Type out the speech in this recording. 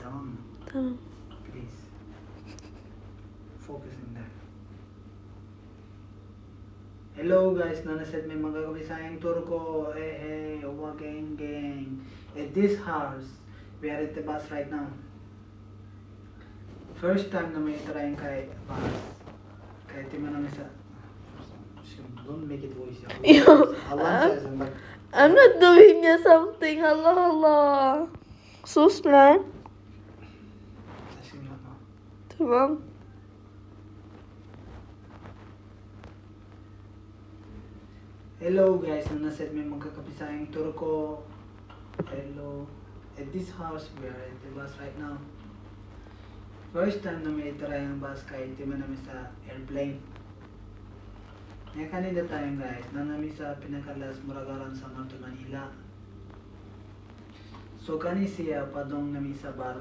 tamam mı? Tamam. Please. Focus in that. Hello guys, nanaset may magkakabisayang tour ko. Hey, owa gang. At this house, we are at the bus right now. First time na may trying kay bus. Kaya di man namin sa... Don't make it voice. Allah says, but... I'm not doing you something. Allah. Sus lan. Tamam. Hello guys, nanaset may magkakabisayang tour ko. Hello. At this house, we are at the bus right now. First time na may try ang bus kahit di man namin sa airplane. Ngayon kanina tayo guys, na namin sa pinakalas Muragaran sa Norte Manila. So kani siya padong namin sa bar